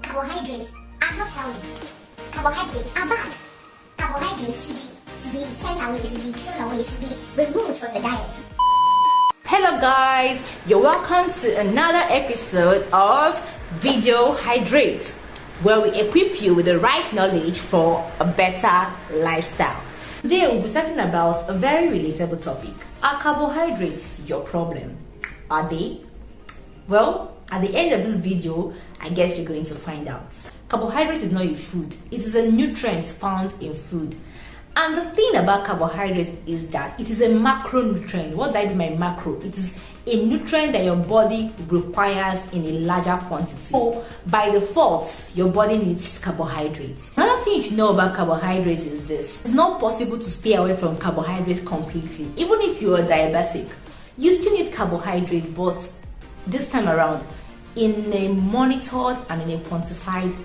Carbohydrates are not healthy. Carbohydrates are bad. Carbohydrates should be sent away, should be thrown away, should be removed from the diet. Hello guys, you're welcome to another episode of Carbohydrates, where we equip you with the right knowledge for a better lifestyle. Today we'll be talking about a very relatable topic. Are carbohydrates your problem? Are they? Well, at the end of this video, I guess you're going to find out. Carbohydrates is not a food. It is a nutrient found in food. And the thing about carbohydrates is that it is a macronutrient. What do I mean by macro? It is a nutrient that your body requires in a larger quantity. So by default, your body needs carbohydrates. Another thing you should know about carbohydrates is this. It's not possible to stay away from carbohydrates completely. Even if you're diabetic, you still need carbohydrates, but this time around, in a monitored and in a quantified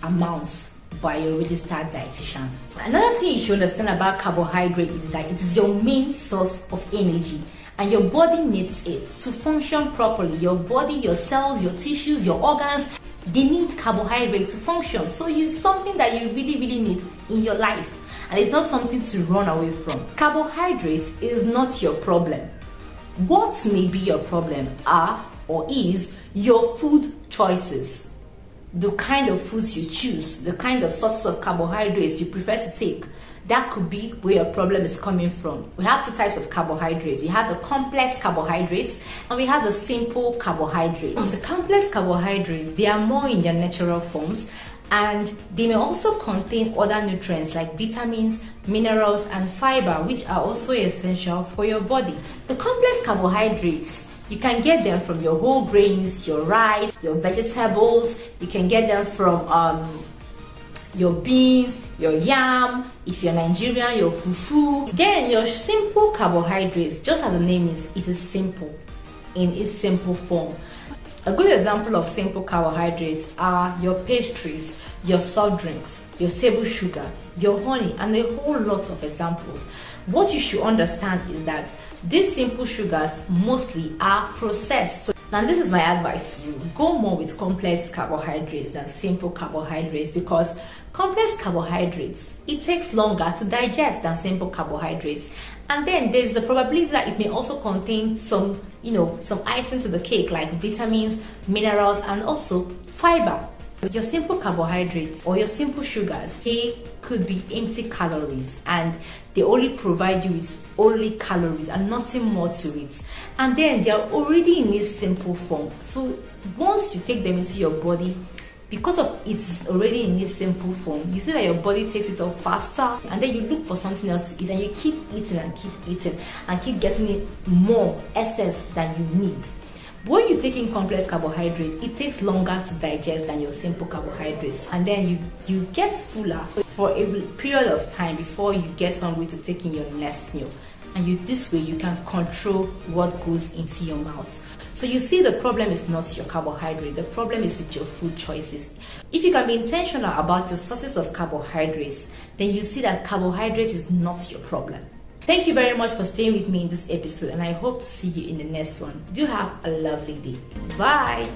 amount by your registered dietitian. Another thing you should understand about carbohydrate is that it is your main source of energy and your body needs it to function properly. Your body, your cells, your tissues, your organs, they need carbohydrate to function. So it's something that you really need in your life, and it's not something to run away from. Carbohydrates is not your problem. What may be your problem are or is your food choices. The kind of foods you choose, the kind of sources of carbohydrates you prefer to take, that could be where your problem is coming from. We have two types of carbohydrates. We have the complex carbohydrates and we have the simple carbohydrates. The complex carbohydrates, they are more in their natural forms, and they may also contain other nutrients like vitamins, minerals, and fiber, which are also essential for your body. The complex carbohydrates, you can get them from your whole grains, your rice, your vegetables. You can get them from your beans, your yam. If you're Nigerian, your fufu. Then your simple carbohydrates, just as the name is, it is simple in its simple form. A good example of simple carbohydrates are your pastries, your soft drinks, your table sugar, your honey, and a whole lot of examples. What you should understand is that these simple sugars mostly are processed. So now this is my advice to you. Go more with complex carbohydrates than simple carbohydrates, because complex carbohydrates, it takes longer to digest than simple carbohydrates. And then there's the probability that it may also contain some icing to the cake like vitamins, minerals, and also fiber. Your simple carbohydrates or your simple sugars, they could be empty calories, and they only provide you with only calories and nothing more to it. And then they are already in this simple form. So once you take them into your body, because of it's already in this simple form, you see that your body takes it up faster, and then you look for something else to eat, and you keep eating and keep eating and keep getting it more excess than you need. When you take in complex carbohydrates, it takes longer to digest than your simple carbohydrates, and then you get fuller for a period of time before you get hungry to take in your next meal. And this way you can control what goes into your mouth. So you see, the problem is not your carbohydrate, the problem is with your food choices. If you can be intentional about your sources of carbohydrates, then you see that carbohydrates is not your problem. Thank you very much for staying with me in this episode, and I hope to see you in the next one. Do have a lovely day. Bye.